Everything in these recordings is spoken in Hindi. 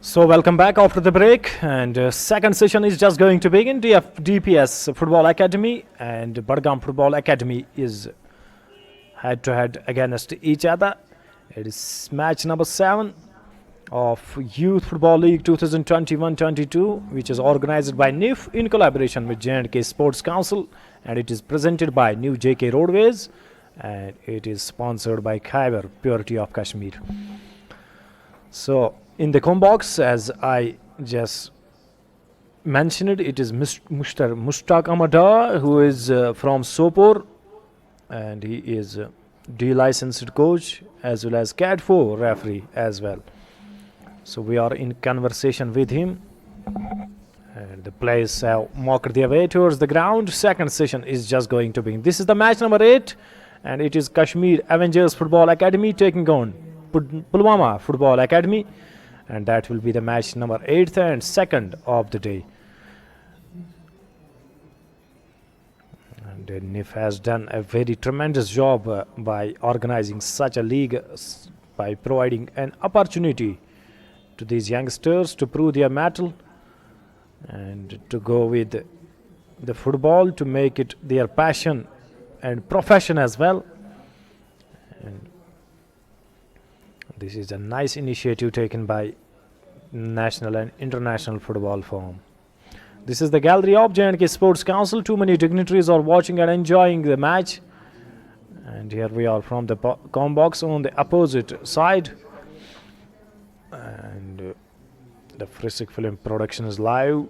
So welcome back after the break, and second session is just going to begin. DPS Football Academy and Badgam Football Academy is head-to-head against each other. It is match number 7 of Youth Football League 2021-22, which is organized by NIF in collaboration with J&K Sports Council, and it is presented by New JK Roadways, and it is sponsored by Khyber Purity of Kashmir. So in the com box, as I just mentioned, it is Mr. Mushtaq Amada, who is from Sopor, and he is D-licensed coach as well as CAT 4 referee as well. So we are in conversation with him, and the players have marked their way towards the ground. Second session is just going to begin. This is the match number 8, and it is Kashmir Avengers Football Academy taking on Pulwama Football Academy, and that will be the match number 8th and 2nd of the day. And NIF has done a very tremendous job by organizing such a league, by providing an opportunity to these youngsters to prove their mettle and to go with the football, to make it their passion and profession as well. And this is a nice initiative taken by national and international football firm. This is the gallery of J&K Sports Council. Too many dignitaries are watching and enjoying the match. And here we are from the com box on the opposite side. And the Frisick Film Production is live.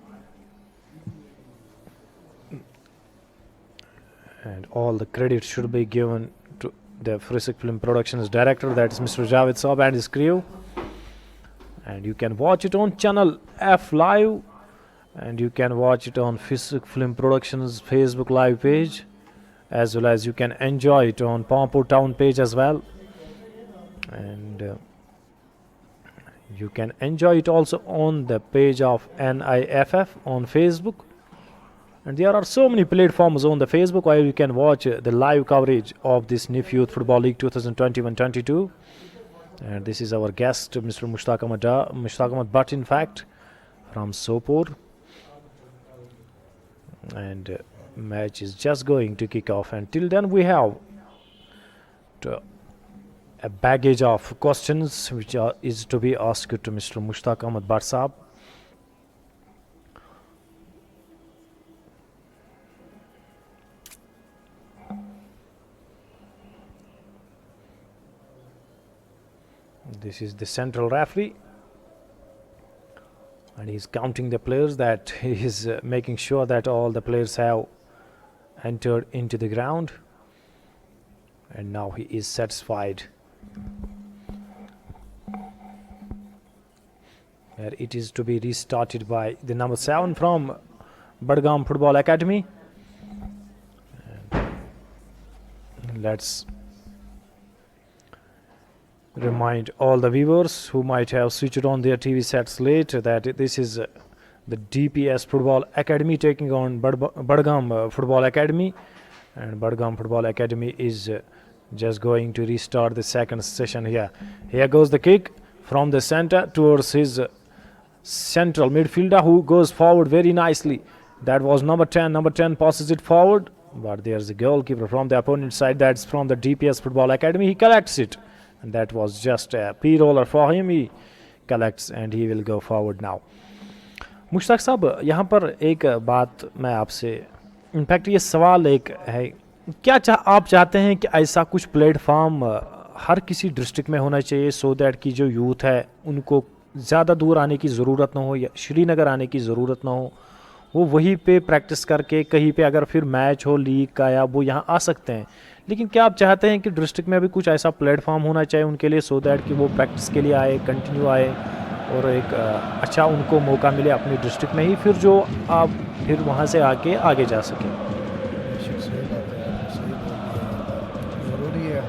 And all the credit should be given to the Frisick Film Productions director, that is Mr. Javed Saab and his crew. And you can watch it on channel F Live, and you can watch it on Frisick Film Productions Facebook live page, as well as you can enjoy it on Pampur Town page as well. And you can enjoy it also on the page of NIFF on Facebook. And there are so many platforms on the Facebook where you can watch the live coverage of this NIF Youth Football League 2021-22. And this is our guest, Mr. Mushtaq Ahmad Butt, in fact, from Sopor. And match is just going to kick off. And till then, we have a baggage of questions which is to be asked to Mr. Mushtaq Ahmad Butt Saab. This is the central referee, and he's counting the players, that he is making sure that all the players have entered into the ground, and now he is satisfied. Where it is to be restarted by the number 7 from Badgam Football Academy. And let's remind all the viewers who might have switched on their TV sets late that this is the DPS Football Academy taking on Badgam Football Academy, and Badgam Football Academy is just going to restart the second session here. Here goes the kick from the center towards his central midfielder, who goes forward very nicely. That was number 10. Number 10 passes it forward, but there's a goalkeeper from the opponent side. That's from the DPS Football Academy. He collects it. And that was just a P-roller for him. He collects and he will go forward now. Mushtaq साहब, यहाँ पर एक बात मैं आपसे, इनफैक्ट ये सवाल एक है, क्या आप चाहते हैं कि ऐसा कुछ प्लेटफॉर्म हर किसी डिस्ट्रिक्ट में होना चाहिए, सो दैट कि जो यूथ है उनको ज़्यादा दूर आने की ज़रूरत ना हो या श्रीनगर आने की ज़रूरत ना हो, वो वहीं पे प्रैक्टिस करके कहीं पे अगर फिर मैच हो लीग का या वो यहाँ आ सकते हैं? लेकिन क्या आप चाहते हैं कि डिस्ट्रिक्ट में भी कुछ ऐसा प्लेटफॉर्म होना चाहिए उनके लिए, सो दैट कि वो प्रैक्टिस के लिए आए, कंटिन्यू आए और एक अच्छा उनको मौका मिले अपनी डिस्ट्रिक्ट में ही, फिर जो आप फिर वहाँ से आके आगे जा सकें? सही बात है, सही ज़रूरी है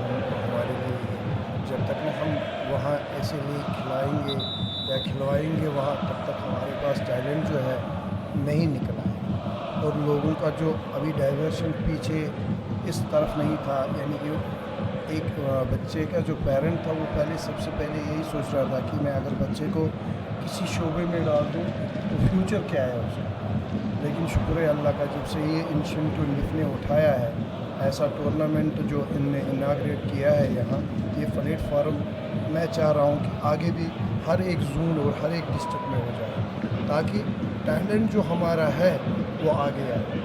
हमारे लिए। जब तक हम वहाँ ऐसे लीग खिलाएंगे या खिलवाएंगे वहाँ, तब तक हमारे पास टैलेंट जो है नहीं निकला है, और लोगों का जो अभी डाइवर्शन पीछे इस तरफ नहीं था, यानी कि एक बच्चे का जो पेरेंट था वो पहले सबसे पहले यही सोच रहा था कि मैं अगर बच्चे को किसी शोबे में डाल दूँ तो फ्यूचर क्या है उसका। लेकिन शुक्र है अल्लाह का, जब से ये इनिशिएटिव निफ ने उठाया है, ऐसा टूर्नामेंट जो इनने इनाग्रेट किया है यहाँ, ये प्लेटफार्म मैं चाह रहा हूँ कि आगे भी हर एक जोन और हर एक डिस्ट्रिक्ट में हो जाए, ताकि टैलेंट जो हमारा है वो आगे आए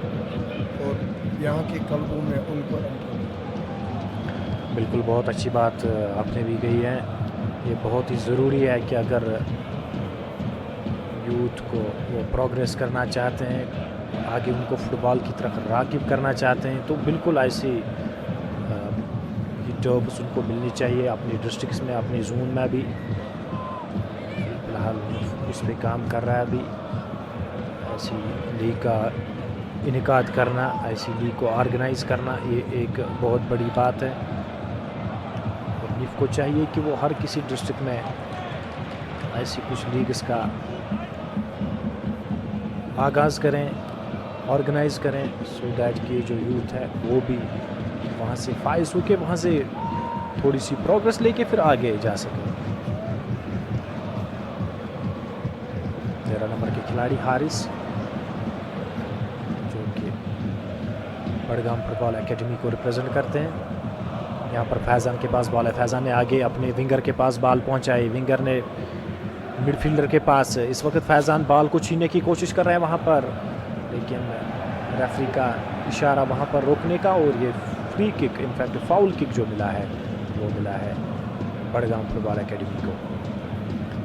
और यहाँ के कल्बों में उनको एंटर हो। बिल्कुल, बहुत अच्छी बात आपने भी कही है। ये बहुत ही ज़रूरी है कि अगर यूथ को वो प्रोग्रेस करना चाहते हैं, आगे उनको फ़ुटबॉल की तरफ राग़िब करना चाहते हैं, तो बिल्कुल ऐसी जॉब्स उनको मिलनी चाहिए अपनी डिस्ट्रिक्ट्स में, अपनी जोन में भी। फ़िलहाल उस पर काम कर रहा है अभी। ऐसी लीग का इनेकाद करना, ऐसी लीग को ऑर्गेनाइज़ करना, ये एक बहुत बड़ी बात है। और लीग को चाहिए कि वो हर किसी डिस्ट्रिक्ट में ऐसी कुछ लीग्स का आगाज़ करें, ऑर्गेनाइज़ करें, सो दैट कि जो यूथ है वो भी वहाँ से फाइज होके वहाँ से थोड़ी सी प्रोग्रेस लेके फिर आगे जा सके। 13 नंबर के खिलाड़ी हारिस, जो कि बड़गाम फुटबॉल एकेडमी को रिप्रेजेंट करते हैं। यहाँ पर फैज़ान के पास बॉल है, फैज़ान ने आगे अपने विंगर के पास बॉल पहुँचाई, विंगर ने मिडफील्डर के पास। इस वक्त फैज़ान बॉल को छीनने की कोशिश कर रहे हैं वहाँ पर, लेकिन रेफरी का इशारा वहाँ पर रोकने का, और ये free kick, in fact foul kick जो मिला है वो मिला है बड़गाम फुटबॉल एकेडमी को।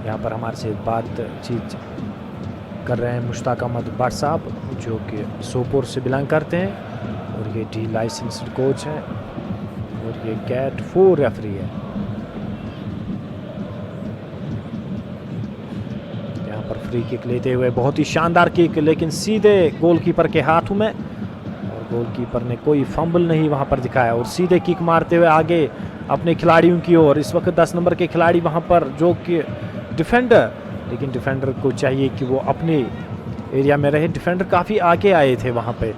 यहाँ पर हमारे से बातचीत कर रहे हैं मुश्ताक अहमद भट्ट साहब, जो कि सोपोर से बिलोंग करते हैं और ये डी लाइसेंस्ड कोच हैं और ये कैट 4 रेफरी है। यहाँ पर फ्री किक लेते हुए बहुत ही शानदार किक, लेकिन सीधे गोलकीपर के हाथों में, और गोलकीपर ने कोई फंबल नहीं वहाँ पर दिखाया और सीधे किक मारते हुए आगे अपने खिलाड़ियों की ओर। इस वक्त 10 नंबर के खिलाड़ी वहाँ पर, जो कि डिफेंडर, लेकिन डिफेंडर को चाहिए कि वो अपने एरिया में रहे। डिफेंडर काफ़ी आगे आए थे वहाँ पे,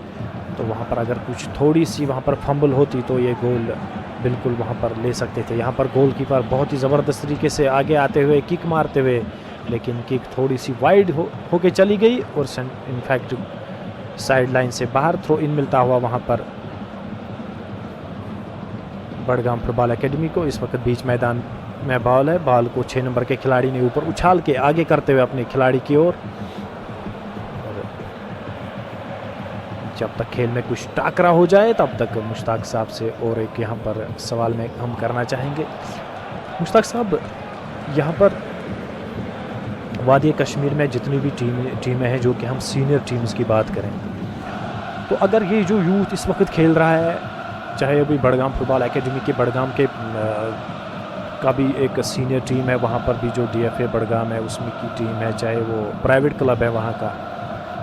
तो वहाँ पर अगर कुछ थोड़ी सी वहाँ पर फंबल होती तो ये गोल बिल्कुल वहाँ पर ले सकते थे। यहाँ पर गोलकीपर बहुत ही ज़बरदस्त तरीके से आगे आते हुए किक मारते हुए, लेकिन किक थोड़ी सी वाइड होके चली गई और इनफैक्ट साइड लाइन से बाहर थ्रो इन मिलता हुआ वहाँ पर बड़गाम फुटबॉल एकेडमी को। इस वक्त बीच मैदान में बॉल है, बॉल को 6 नंबर के खिलाड़ी ने ऊपर उछाल के आगे करते हुए अपने खिलाड़ी की ओर। जब तक खेल में कुछ टाकरा हो जाए तब तक मुश्ताक साहब से और एक यहाँ पर सवाल में हम करना चाहेंगे। मुश्ताक साहब, यहाँ पर वादी कश्मीर में जितनी भी टीमें हैं, जो कि हम सीनियर टीम्स की बात करें, तो अगर ये जो यूथ इस वक्त खेल रहा है, चाहे अभी बड़गाम फुटबॉल एकेडमी के बड़गाम के का भी एक सीनियर टीम है, वहाँ पर भी जो DFA बड़गाम है उसमें की टीम है, चाहे वो प्राइवेट क्लब है वहाँ का,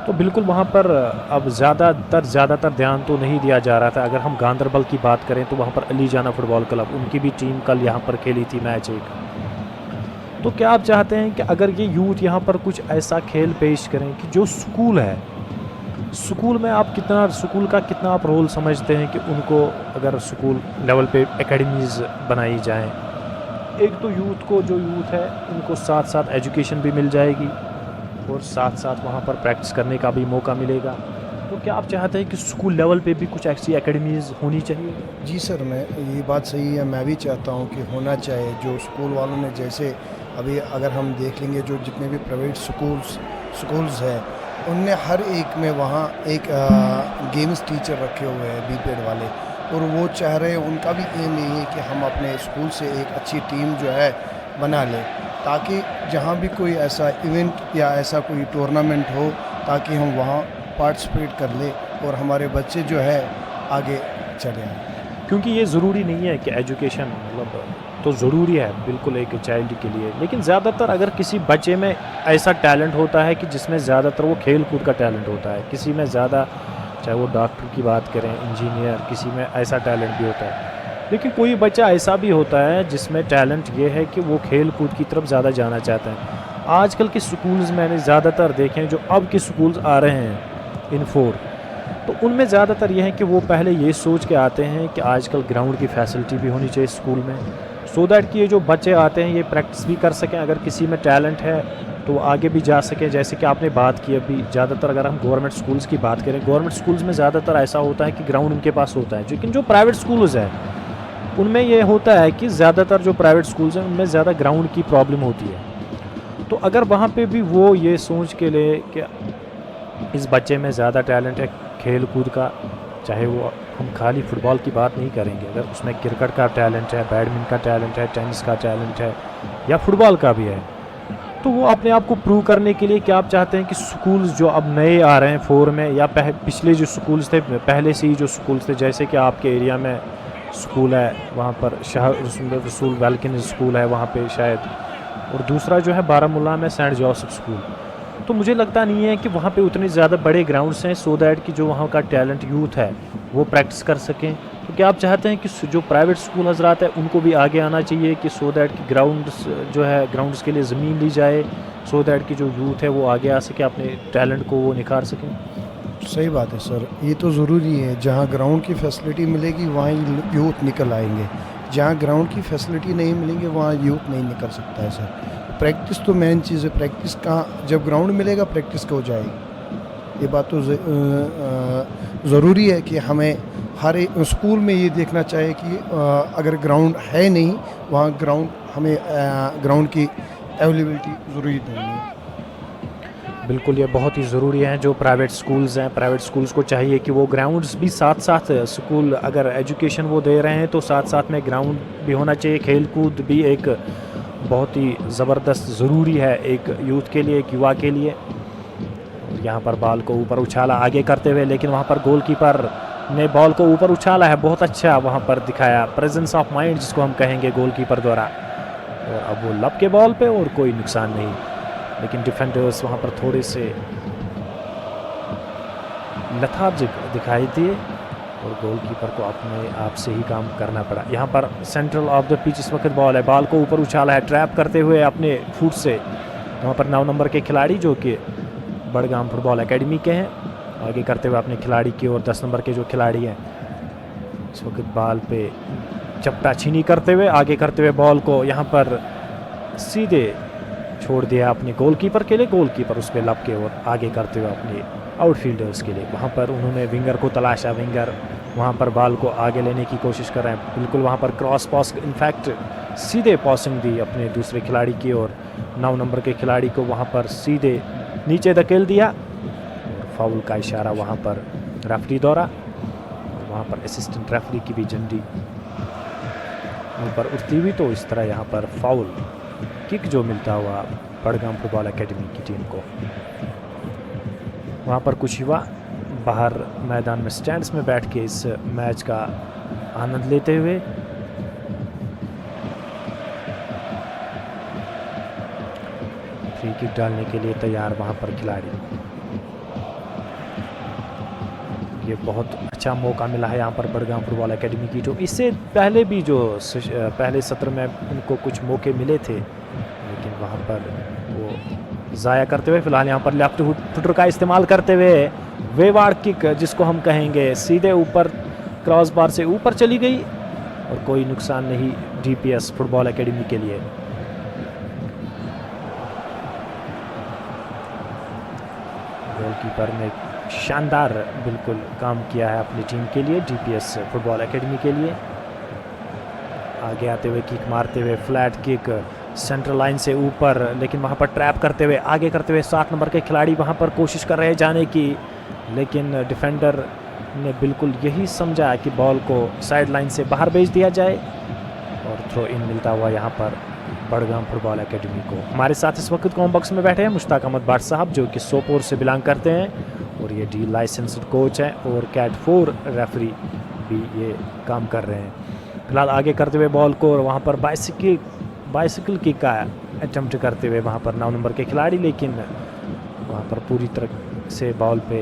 तो बिल्कुल वहाँ पर अब ज़्यादातर ध्यान तो नहीं दिया जा रहा था। अगर हम गांदरबल की बात करें तो वहाँ पर अली जाना फुटबॉल क्लब, उनकी भी टीम कल यहाँ पर खेली थी मैच एक। तो क्या आप चाहते हैं कि अगर ये यूथ यहाँ पर कुछ ऐसा खेल पेश करें कि जो स्कूल है, स्कूल में स्कूल का कितना आप रोल समझते हैं कि उनको अगर स्कूल लेवल पे एकेडमीज़ बनाई जाएं, एक तो यूथ है उनको साथ साथ एजुकेशन भी मिल जाएगी और साथ साथ वहाँ पर प्रैक्टिस करने का भी मौका मिलेगा। तो क्या आप चाहते हैं कि स्कूल लेवल पे भी कुछ ऐसी एकेडमीज़ होनी चाहिए? जी सर, मैं ये बात सही है, मैं भी चाहता हूँ कि होना चाहिए। जो स्कूल वालों ने, जैसे अभी अगर हम देख लेंगे जो जितने भी प्राइवेट स्कूल्स हैं, उनने हर एक में वहाँ एक गेम्स टीचर रखे हुए हैं बीपीएड वाले, और वो चाह रहे हैं, उनका भी एम यही है कि हम अपने स्कूल से एक अच्छी टीम जो है बना लें, ताकि जहाँ भी कोई ऐसा इवेंट या ऐसा कोई टूर्नामेंट हो, ताकि हम वहाँ पार्टिसिपेट कर ले और हमारे बच्चे जो है आगे चले आए। क्योंकि ये ज़रूरी नहीं है कि एजुकेशन मतलब तो ज़रूरी है बिल्कुल एक चाइल्ड के लिए, लेकिन ज़्यादातर अगर किसी बच्चे में ऐसा टैलेंट होता है कि जिसमें ज़्यादातर वो खेल कूद का टैलेंट होता है, किसी में ज़्यादा, चाहे वो डॉक्टर की बात करें, इंजीनियर, किसी में ऐसा टैलेंट भी होता है, लेकिन कोई बच्चा ऐसा भी होता है जिसमें टैलेंट ये है कि वो खेल कूद की तरफ ज़्यादा जाना चाहता है। आजकल के स्कूल्स मैंने ज़्यादातर देखे हैं, जो अब के स्कूल्स आ रहे हैं इन 4, तो उनमें ज़्यादातर ये है कि वो पहले ये सोच के आते हैं कि आजकल ग्राउंड की फैसिलिटी भी होनी चाहिए स्कूल में, सो दैट कि ये जो बच्चे आते हैं ये प्रैक्टिस भी कर सकें, अगर किसी में टैलेंट है तो वो आगे भी जा सकें। जैसे कि आपने बात की अभी, ज़्यादातर अगर हम गवर्नमेंट स्कूल्स की बात करें, गवर्नमेंट स्कूल्स में ज़्यादातर ऐसा होता है कि ग्राउंड उनके पास होता है, लेकिन जो प्राइवेट स्कूल्स हैं उनमें ये होता है कि ज़्यादातर जो प्राइवेट स्कूल्स हैं उनमें ज़्यादा ग्राउंड की प्रॉब्लम होती है। तो अगर वहाँ पे भी वो ये सोच के ले कि इस बच्चे में ज़्यादा टैलेंट है खेल कूद का, चाहे वो हम खाली फुटबॉल की बात नहीं करेंगे, अगर उसमें क्रिकेट का टैलेंट है, बैडमिंटन का टैलेंट है, टेनिस का टैलेंट है या फुटबॉल का भी है, तो वो अपने आप को प्रूव करने के लिए क्या आप चाहते हैं कि स्कूल्स जो अब नए आ रहे हैं 4 में या पिछले जो स्कूल्स थे, पहले से ही जो स्कूल्स थे, जैसे कि आपके एरिया में स्कूल है वहाँ पर शाह रसूल वेलकिन स्कूल है वहाँ पे शायद, और दूसरा जो है बारामूला में सेंट जोसेफ स्कूल, तो मुझे लगता नहीं है कि वहाँ पे उतने ज़्यादा बड़े ग्राउंड्स हैं सो दैट कि जो वहाँ का टैलेंट यूथ है वो प्रैक्टिस कर सकें। तो क्या आप चाहते हैं कि जो प्राइवेट स्कूल हजरात है उनको भी आगे आना चाहिए कि सो दैट कि ग्राउंड्स जो है ग्राउंड्स के लिए ज़मीन ली जाए, सो दैट कि जो यूथ है वो आगे आ सके, अपने टैलेंट को वो निखार सकें? सही बात है सर, ये तो ज़रूरी है। जहाँ ग्राउंड की फैसिलिटी मिलेगी वहाँ यूथ निकल आएंगे, जहाँ ग्राउंड की फैसिलिटी नहीं मिलेंगे वहाँ यूथ नहीं निकल सकता है सर। प्रैक्टिस तो मेन चीज़ है, प्रैक्टिस कहाँ, जब ग्राउंड मिलेगा प्रैक्टिस हो जाएगी। ये बात तो ज़रूरी है कि हमें हर एक स्कूल में ये देखना चाहिए कि अगर ग्राउंड है नहीं वहाँ हमें ग्राउंड की अवेलेबिलिटी ज़रूरी देनी है। बिल्कुल, ये बहुत ही ज़रूरी है। जो प्राइवेट स्कूल्स हैं, प्राइवेट स्कूल्स को चाहिए कि वो ग्राउंड्स भी साथ साथ, स्कूल अगर एजुकेशन वो दे रहे हैं तो साथ साथ में ग्राउंड भी होना चाहिए। खेल कूद भी एक बहुत ही ज़बरदस्त ज़रूरी है एक यूथ के लिए, एक युवा के लिए। यहाँ पर बॉल को ऊपर उछाला आगे करते हुए, लेकिन वहाँ पर गोलकीपर ने बॉल को ऊपर उछाला है, बहुत अच्छा वहाँ पर दिखाया, प्रेजेंस ऑफ माइंड जिसको हम कहेंगे गोलकीपर द्वारा। और अब वो लब के बॉल पे और कोई नुकसान नहीं, लेकिन डिफेंडर्स वहाँ पर थोड़े से लथार्जिक दिखाई दिए और गोलकीपर को अपने आप से ही काम करना पड़ा। यहाँ पर सेंट्रल ऑफ द पिच इस वक्त बॉल है, बॉल को ऊपर उछाला है ट्रैप करते हुए अपने फुट से। वहाँ पर 9 नंबर के खिलाड़ी जो कि बड़गाम फुटबॉल एकेडमी के हैं, आगे करते हुए अपने खिलाड़ी की, और 10 नंबर के जो खिलाड़ी हैं इस वक्त बॉल पे चपटा छीनी करते हुए आगे करते हुए बॉल को यहाँ पर सीधे छोड़ दिया अपने गोलकीपर के लिए। गोलकीपर उस पर लब के और आगे करते हुए अपने आउटफील्डर्स के लिए। वहाँ पर उन्होंने विंगर को तलाशा, विंगर वहाँ पर बॉल को आगे लेने की कोशिश कर रहे हैं, बिल्कुल वहाँ पर क्रॉस पास, इनफैक्ट सीधे पासिंग दी अपने दूसरे खिलाड़ी की, और 9 नंबर के खिलाड़ी को वहाँ पर सीधे नीचे धकेल दिया और फाउल का इशारा वहाँ पर रेफरी द्वारा, और वहाँ पर असिस्टेंट रेफरी की भी झंडी ऊपर उठती हुई। तो इस तरह यहाँ पर फाउल किक जो मिलता हुआ बड़गाम फुटबॉल एकेडमी की टीम को। वहाँ पर कुछ युवा बाहर मैदान में स्टैंड्स में बैठ के इस मैच का आनंद लेते हुए। फ्री किक डालने के लिए तैयार वहाँ पर खिलाड़ी। ये बहुत अच्छा मौका मिला है यहाँ पर बड़गाम फुटबॉल एकेडमी की, जो इससे पहले भी जो पहले सत्र में उनको कुछ मौके मिले थे, लेकिन वहाँ पर वो ज़ाया करते हुए। फिलहाल यहाँ पर लेफ्ट फुटर का इस्तेमाल करते हुए वेवार्ड किक जिसको हम कहेंगे, सीधे ऊपर क्रॉस बार से ऊपर चली गई और कोई नुकसान नहीं डीपीएस फुटबॉल एकेडमी के लिए। गोलकीपर ने शानदार बिल्कुल काम किया है अपनी टीम के लिए, डीपीएस फुटबॉल एकेडमी के लिए। आगे आते हुए किक मारते हुए फ्लैट किक सेंट्रल लाइन से ऊपर, लेकिन वहाँ पर ट्रैप करते हुए आगे करते हुए 7 नंबर के खिलाड़ी वहाँ पर कोशिश कर रहे हैं जाने की, लेकिन डिफेंडर ने बिल्कुल यही समझा कि बॉल को साइड लाइन से बाहर भेज दिया जाए और थ्रो इन मिलता हुआ यहाँ पर बड़गाम फुटबॉल एकेडमी को। हमारे साथ इस वक्त कॉम बॉक्स में बैठे हैं मुश्ताक अहमद भाट साहब, जो कि सोपोर से बिलोंग करते हैं और ये डी लाइसेंस्ड कोच हैं और कैट 4 रेफरी भी ये काम कर रहे हैं। फिलहाल आगे करते हुए बॉल को, और वहाँ पर बाइसिकल किक का अटेम्प्ट करते हुए वहाँ पर 9 नंबर के खिलाड़ी, लेकिन वहाँ पर पूरी तरह से बॉल पे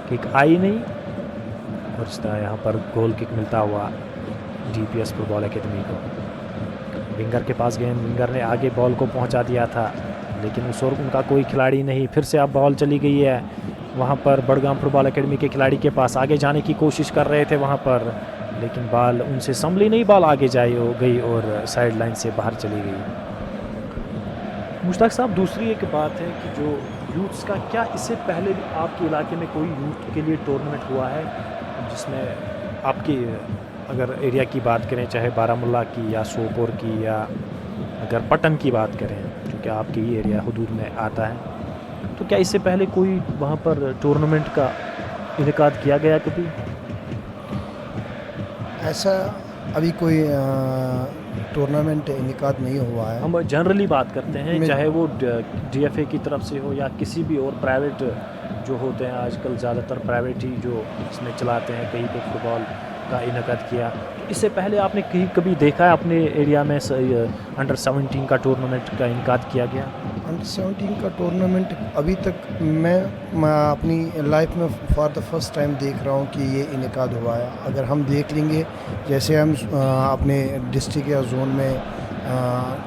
किक आई नहीं और इस तरह यहाँ पर गोल किक मिलता हुआ डीपीएस फुटबॉल एकेडमी को। विंगर के पास गेंद, विंगर ने आगे बॉल को पहुँचा दिया था, लेकिन उस और उनका कोई खिलाड़ी नहीं। फिर से अब बॉल चली गई है वहाँ पर बड़गाम फुटबॉल एकेडमी के खिलाड़ी के पास आगे जाने की कोशिश कर रहे थे वहाँ पर, लेकिन बॉल उनसे संभली नहीं, बॉल आगे गई और साइड लाइन से बाहर चली गई। मुश्ताक साहब, दूसरी एक बात है कि जो यूथ्स का, क्या इससे पहले भी आपके इलाके में कोई यूथ के लिए टूर्नामेंट हुआ है जिसमें आपकी, अगर एरिया की बात करें, चाहे बारामुल्ला की या सोपोर की या अगर पटन की बात करें जो कि आपके ही एरिया हुदूद में आता है, तो क्या इससे पहले कोई वहाँ पर टूर्नामेंट का इनेकाद किया गया कभी? ऐसा अभी कोई टूर्नामेंट इनेकाद नहीं हुआ है। हम जनरली बात करते हैं, मैं- चाहे वो DFA की तरफ से हो या किसी भी और प्राइवेट जो होते हैं, आजकल ज़्यादातर प्राइवेट ही जो इसमें चलाते हैं, कहीं पे फुटबॉल का इनेकाद किया। इससे पहले आपने कहीं कभी देखा है अपने एरिया में अंडर 17 का टूर्नामेंट का इनेकाद किया गया? अंडर 17 का टूर्नामेंट अभी तक मैं अपनी लाइफ में फॉर द फर्स्ट टाइम देख रहा हूँ कि ये इनेकाद हुआ है। अगर हम देख लेंगे, जैसे हम अपने डिस्ट्रिक्ट या जोन में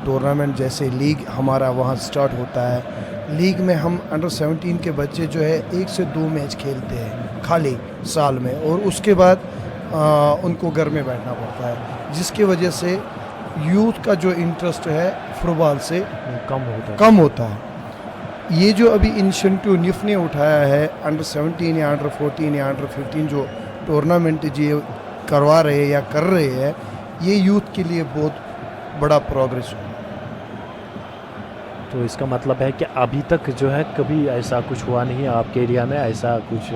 टूर्नामेंट, जैसे लीग हमारा वहाँ स्टार्ट होता है, लीग में हम अंडर 17 के बच्चे जो है 1 से 2 मैच खेलते हैं खाली साल में, और उसके बाद उनको घर में बैठना पड़ता है, जिसकी वजह से यूथ का जो इंटरेस्ट है फुटबॉल से कम होता है। ये जो अभी इनिशिएटिव निफ ने उठाया है, अंडर 17 या अंडर 14 या अंडर 15 जो टूर्नामेंट ये करवा रहे हैं या कर रहे हैं, ये यूथ के लिए बहुत बड़ा प्रोग्रेस हुआ। तो इसका मतलब है कि अभी तक जो है कभी ऐसा कुछ हुआ नहीं है आपके एरिया में, ऐसा कुछ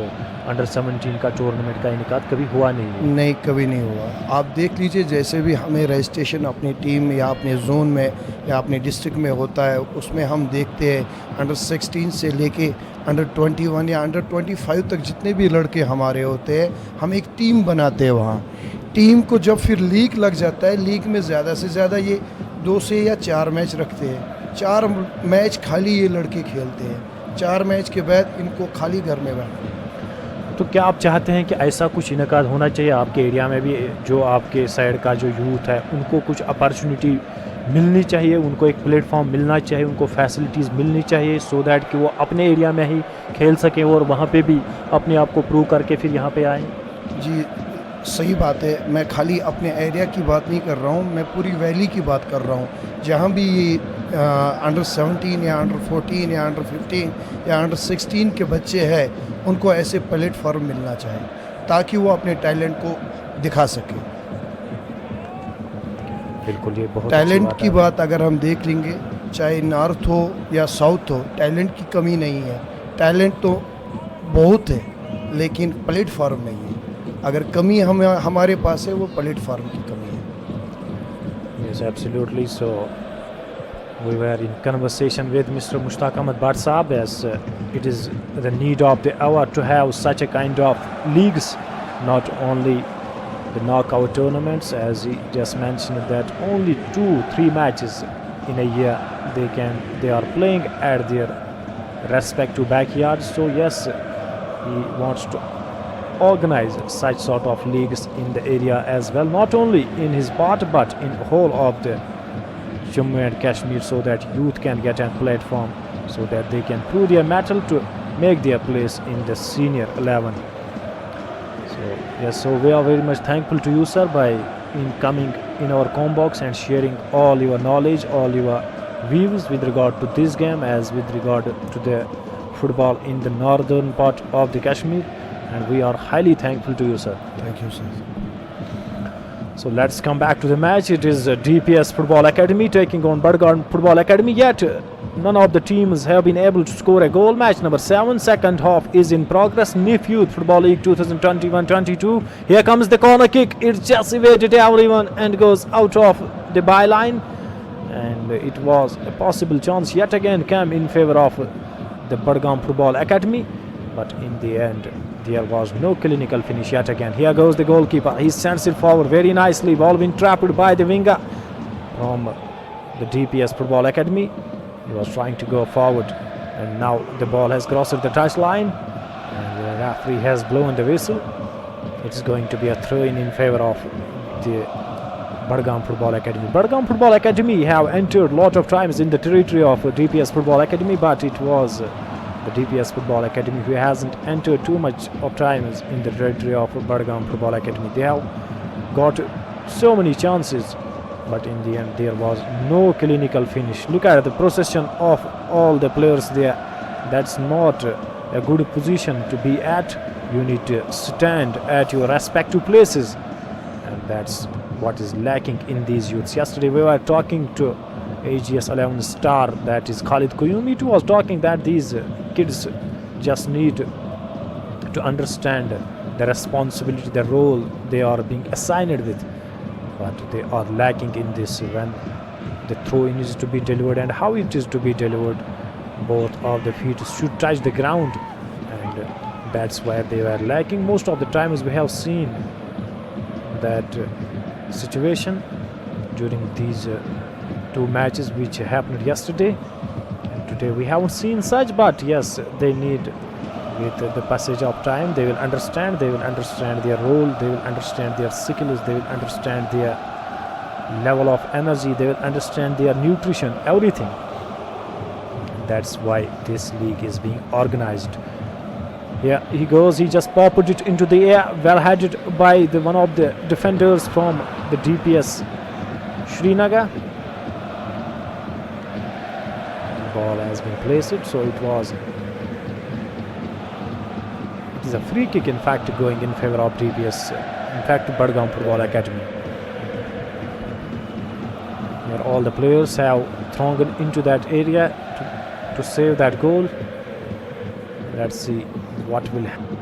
अंडर 17 का टूर्नामेंट का इनेकाद कभी हुआ नहीं है? नहीं, कभी नहीं हुआ। आप देख लीजिए, जैसे भी हमें रजिस्ट्रेशन अपनी टीम या अपने जोन में या अपने डिस्ट्रिक्ट में होता है, उसमें हम देखते हैं अंडर 16 से लेके अंडर 21 या अंडर 25 तक जितने भी लड़के हमारे होते हैं, हम एक टीम बनाते हैं वहाँ। टीम को जब फिर लीग लग जाता है, लीग में ज़्यादा से ज़्यादा ये 2 से या 4 मैच रखते हैं। 4 मैच खाली ये लड़के खेलते हैं, 4 मैच के बाद इनको खाली घर में बैठना। तो क्या आप चाहते हैं कि ऐसा कुछ इनेकाद होना चाहिए आपके एरिया में भी, जो आपके साइड का जो यूथ है उनको कुछ अपॉर्चुनिटी मिलनी चाहिए, उनको एक प्लेटफॉर्म मिलना चाहिए, उनको फैसिलिटीज़ मिलनी चाहिए, सो दैट कि वो अपने एरिया में ही खेल सकें और वहाँ पे भी अपने आप को प्रूव करके फिर यहाँ पे आएँ? जी, सही बात है। मैं खाली अपने एरिया की बात नहीं कर रहा हूँ, मैं पूरी वैली की बात कर रहा हूँ। जहाँ भी अंडर 17 या अंडर 14 या अंडर 15 या अंडर 16 के बच्चे हैं, उनको ऐसे प्लेटफॉर्म मिलना चाहिए ताकि वो अपने टैलेंट को दिखा सके। बिल्कुल, ये बहुत टैलेंट अच्छी की बात बात अगर हम देख लेंगे, चाहे नॉर्थ हो या साउथ हो, टैलेंट की कमी नहीं है। टैलेंट तो बहुत है, लेकिन प्लेटफॉर्म नहीं है। अगर कमी हमारे पास है, वो प्लेटफॉर्म की कमी है। है। Yes, absolutely. So we were in conversation with Mr. Mushtaq Ahmed Bhatt Saab, as it is the need of the hour to have such a kind of leagues, not only the knockout tournaments, as he just mentioned that only 2-3 matches in a year they are playing at their respective backyards. So yes, he wants to organize such sort of leagues in the area as well, not only in his part but in whole of the Jammu and Kashmir, so that youth can get a platform, so that they can prove their mettle to make their place in the senior 11. So yes, so we are very much thankful to you, sir, by coming in our combox and sharing all your knowledge, all your views with regard to this game, as with regard to the football in the northern part of the Kashmir, and we are highly thankful to you, sir. Thank you sir. So let's come back to the match. It is DPS Football Academy taking on Budgam Football Academy. Yet none of the teams have been able to score a goal. Match number 7, second half is in progress. NIF Youth Football League 2021-22. Here comes the corner kick. It's just evaded everyone and goes out of the byline. And it was a possible chance yet again came in favor of the Budgam Football Academy. But in the end, there was no clinical finish yet again. Here goes the goalkeeper. He sends it forward very nicely. Ball being trapped by the winger from the DPS Football Academy. He was trying to go forward, and now the ball has crossed the touchline, and the referee has blown the whistle. It's going to be a throw-in in favor of the Budgam Football Academy. Budgam Football Academy have entered a lot of times in the territory of DPS Football Academy, but it was the DPS Football Academy, who hasn't entered too much of times in the territory of Badgam Football Academy. They have got so many chances, but in the end there was no clinical finish. Look at the procession of all the players there. That's not a good position to be at. You need to stand at your respective places, and that's what is lacking in these youths. Yesterday we were talking to AGS 11 star, that is Khalid Koyumi, too, was talking that these kids just need to understand the responsibility, the role they are being assigned with, but they are lacking in this when the throw-in is to be delivered and how it is to be delivered. Both of the feet should touch the ground, and that's where they were lacking. Most of the times we have seen that situation during these two matches which happened yesterday, and today we haven't seen such. But yes, they need, with the passage of time, they will understand their role, they will understand their skills, they will understand their level of energy, they will understand their nutrition, everything. That's why this league is being organized. Here he goes, he just popped it into the air, well headed by one of the defenders from the DPS Srinagar. The ball has been placed, so it is a free kick, in fact, going in favor of DPS, in fact Badgam Football Academy. Here all the players have thrown into that area to save that goal. Let's see what will happen.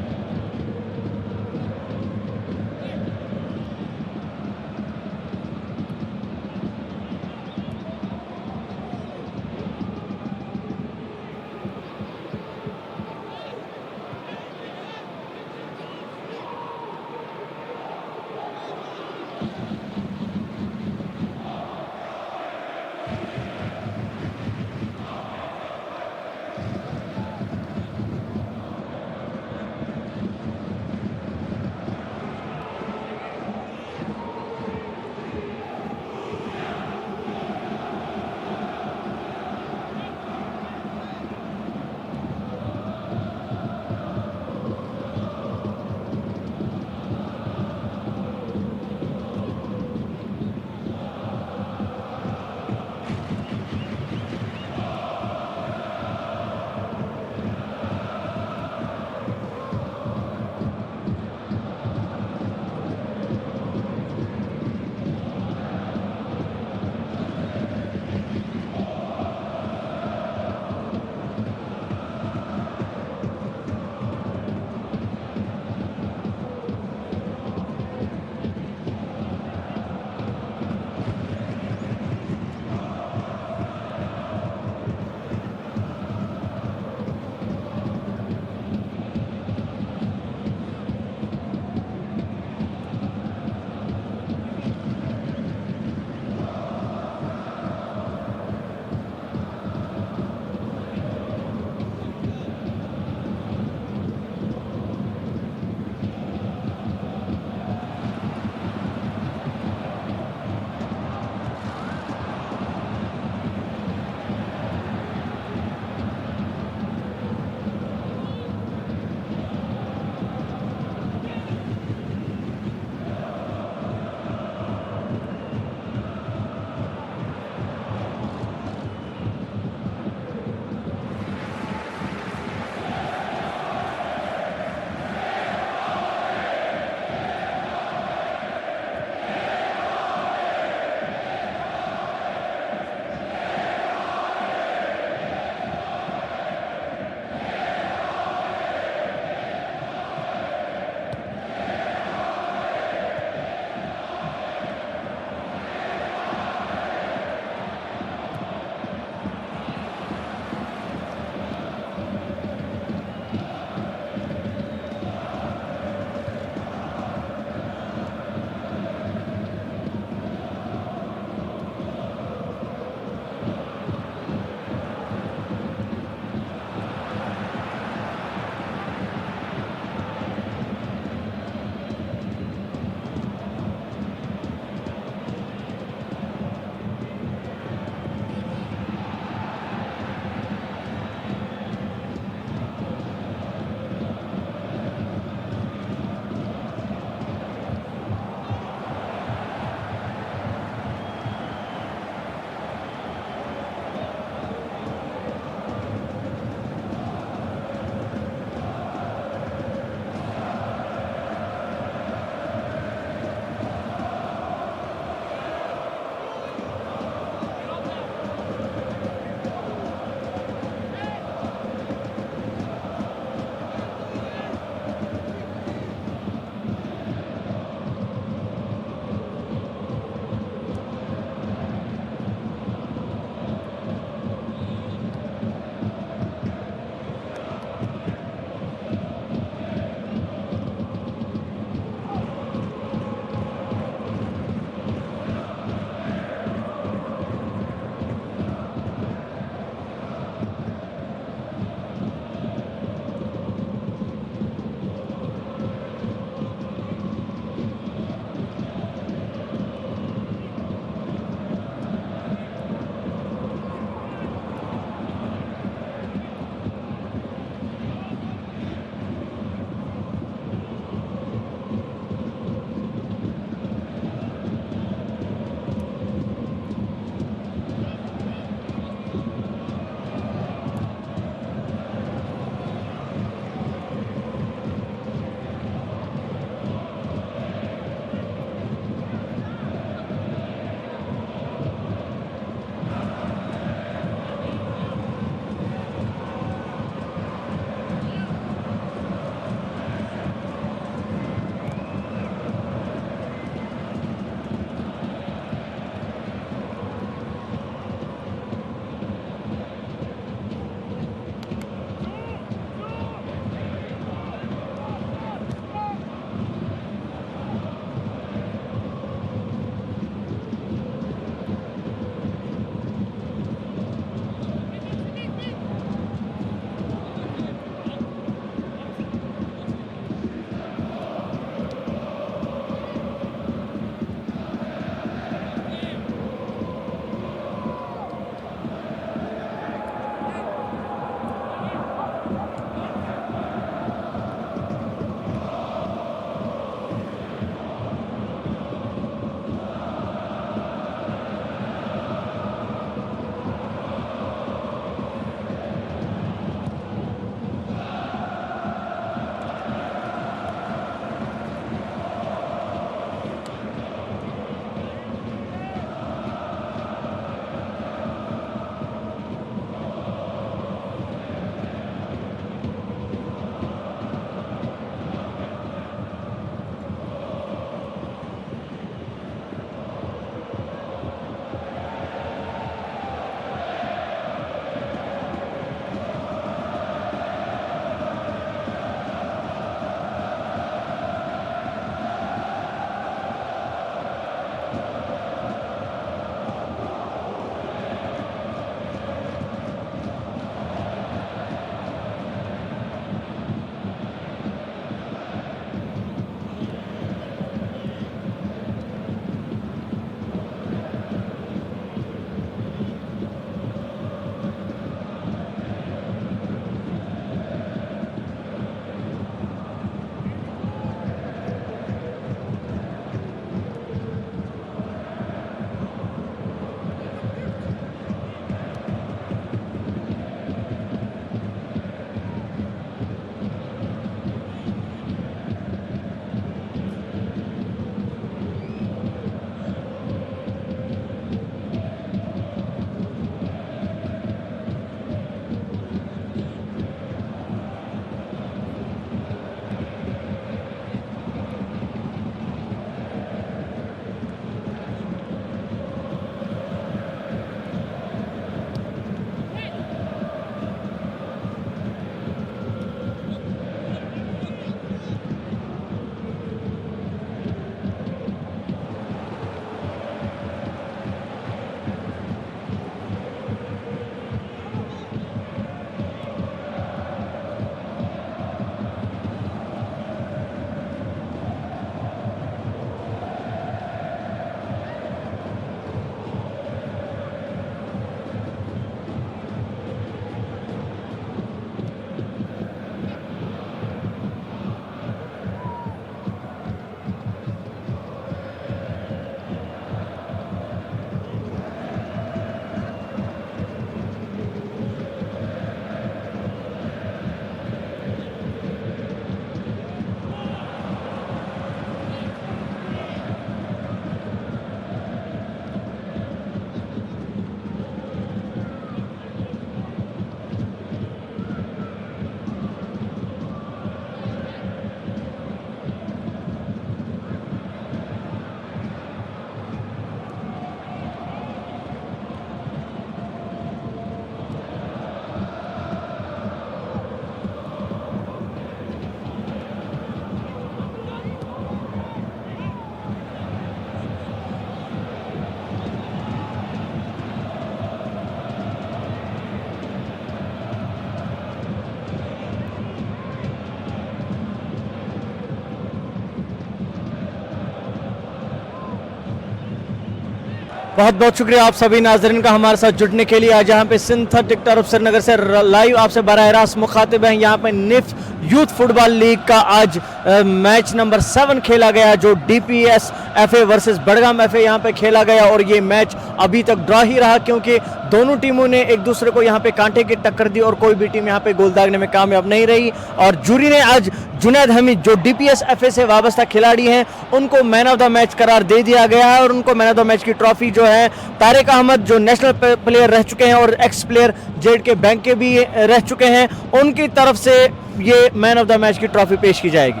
बहुत बहुत शुक्रिया आप सभी नाजरीन का हमारे साथ जुड़ने के लिए। आज यहाँ पे सिंथेटिक टर्फ श्रीनगर से लाइव आपसे बराह रास्त मुखातिब हैं। यहाँ पे निफ यूथ फुटबॉल लीग का आज मैच नंबर 7 खेला गया, जो DPS FA versus Budgam FA यहाँ पे खेला गया। और ये मैच अभी तक ड्रॉ ही रहा, क्योंकि दोनों टीमों ने एक दूसरे को यहाँ पे कांटे की टक्कर दी और कोई भी टीम यहाँ पे गोल दागने में कामयाब नहीं रही। और जूरी ने आज जुनैद हमीद, जो DPS FA से वाबस्ता खिलाड़ी हैं, उनको मैन ऑफ द मैच करार दे दिया गया है। और उनको मैन ऑफ द मैच की ट्रॉफी जो है तारिक अहमद, जो नेशनल प्लेयर रह चुके हैं और एक्स प्लेयर JK बैंक के भी रह चुके हैं, उनकी तरफ से ये मैन ऑफ द मैच की ट्रॉफी पेश की जाएगी।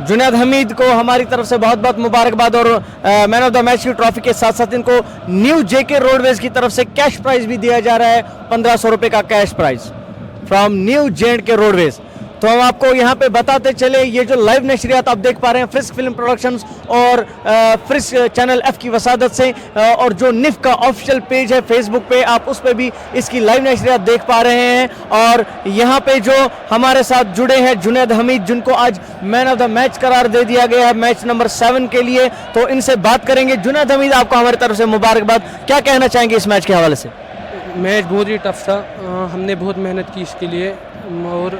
जुनैद हमीद को हमारी तरफ से बहुत बहुत मुबारकबाद। और मैन ऑफ द मैच की ट्रॉफी के साथ साथ इनको न्यू JK रोडवेज की तरफ से कैश प्राइज भी दिया जा रहा है, 1500 रुपए का cash prize from new JK roadways. तो हम आपको यहाँ पे बताते चले, ये जो लाइव नशरियात आप देख पा रहे हैं फ्रिस्क फिल्म प्रोडक्शंस और फ्रिस्क चैनल F की वसादत से, और जो निफ का ऑफिशियल पेज है फेसबुक पे, आप उस पे भी इसकी लाइव नशरियात देख पा रहे हैं। और यहाँ पे जो हमारे साथ जुड़े हैं जुनैद हमीद, जिनको आज मैन ऑफ द मैच करार दे दिया गया है मैच नंबर 7 के लिए, तो इनसे बात करेंगे। जुनैद हमीद, आपको हमारी तरफ से मुबारकबाद। क्या कहना चाहेंगे इस मैच के हवाले से? मैच बहुत ही टफ था। हमने बहुत मेहनत की इसके लिए, और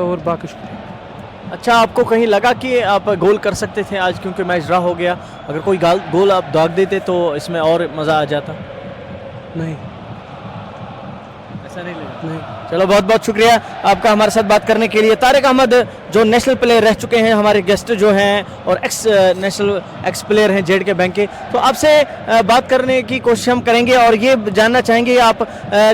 और बाकी शुक्रिया। अच्छा, आपको कहीं लगा कि आप गोल कर सकते थे आज, क्योंकि मैच ड्रा हो गया? अगर कोई गोल आप दाग देते तो इसमें और मज़ा आ जाता। नहीं, ऐसा नहीं लगा? नहीं। चलो, बहुत बहुत शुक्रिया आपका हमारे साथ बात करने के लिए। तारिक अहमद, जो नेशनल प्लेयर रह चुके हैं, हमारे गेस्ट जो हैं, और एक्स प्लेयर हैं JK बैंक के, तो आपसे बात करने की कोशिश हम करेंगे और ये जानना चाहेंगे, आप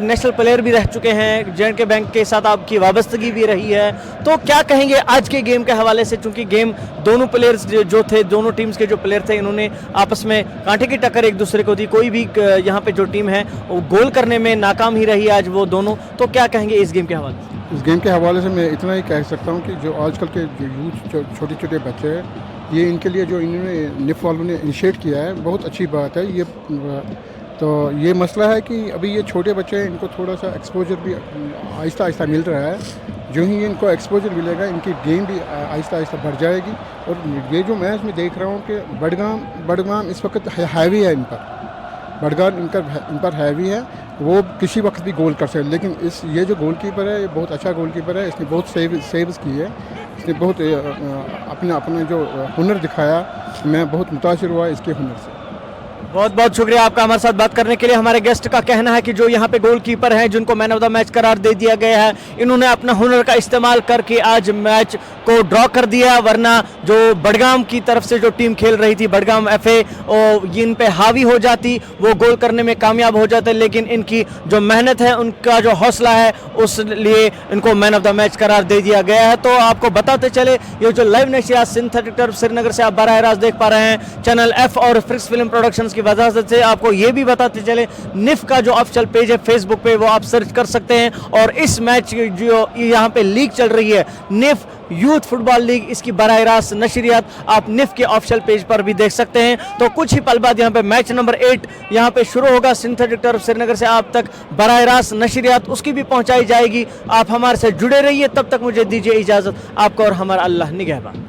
नेशनल प्लेयर भी रह चुके हैं, JK बैंक के साथ आपकी वाबस्तगी भी रही है, तो क्या कहेंगे आज के गेम के हवाले से? चूँकि गेम दोनों प्लेयर्स जो थे, दोनों टीम्स के जो प्लेयर थे, इन्होंने आपस में कांटे की टक्कर एक दूसरे को दी। कोई भी यहाँ पे जो टीम है वो गोल करने में नाकाम ही रही आज वो दोनों। तो क्या कहेंगे इस गेम के हवाले से? इस गेम के हवाले से मैं इतना ही कह सकता हूँ कि जो आजकल के जो यूथ छोटे छोटे बच्चे हैं, ये इनके लिए जो इन्होंने निफ वालों ने इनिशिएट किया है, बहुत अच्छी बात है। ये मसला है कि अभी ये छोटे बच्चे हैं, इनको थोड़ा सा एक्सपोजर भी आहिस्ता आहिस्ता मिल रहा है। जो ही इनको एक्सपोजर मिलेगा, इनकी गेम भी आहिस्ता आहिस्ता बढ़ जाएगी। और ये जो मैच मैं देख रहा हूँ कि बड़गाम इस वक्त हैवी है, इन पर हैवी है, वो किसी वक्त भी गोल कर सकते। लेकिन ये जो गोलकीपर है, ये बहुत अच्छा गोलकीपर है, इसने बहुत सेव्स की है, इसने बहुत अपना जो हुनर दिखाया। मैं बहुत मुतासिर हुआ इसके हुनर से। बहुत बहुत शुक्रिया आपका हमारे साथ बात करने के लिए। हमारे गेस्ट का कहना है कि जो यहाँ पे गोलकीपर हैं, जिनको मैन ऑफ द मैच करार दे दिया गया है, इन्होंने अपना हुनर का इस्तेमाल करके आज मैच को ड्रॉ कर दिया। वरना जो बड़गाम की तरफ से जो टीम खेल रही थी, बड़गाम FA, और इन पे हावी हो जाती, वो गोल करने में कामयाब हो जाते। लेकिन इनकी जो मेहनत है, उनका जो हौसला है, उस लिए इनको मैन ऑफ द मैच करार दे दिया गया है। तो आपको बताते चले, ये जो लाइव नशियात सिंथेटिक टर्फ श्रीनगर से आप बराह रास्त देख पा रहे हैं चैनल F और फ्रिस्क फिल्म प्रोडक्शंस की वजह से। आपको ये भी बताते चले, निफ का जो ऑफिशियल पेज है फेसबुक पे, वो आप सर्च कर सकते हैं। और इस मैच जो यहाँ पे लीग चल रही है, निफ यूथ फुटबॉल लीग, इसकी बराह रास्त नशरियात आप निफ के ऑफिशियल पेज पर भी देख सकते हैं। तो कुछ ही पल बाद यहाँ पे मैच नंबर 8 यहाँ पे शुरू होगा। सिंथेटिक टर्फ श्रीनगर से आप तक बराह रास्त नशरियात उसकी भी पहुंचाई जाएगी। आप हमारे से जुड़े रहिए, तब तक मुझे दीजिए इजाजत। आपको और हमारा अल्लाह निगहबान।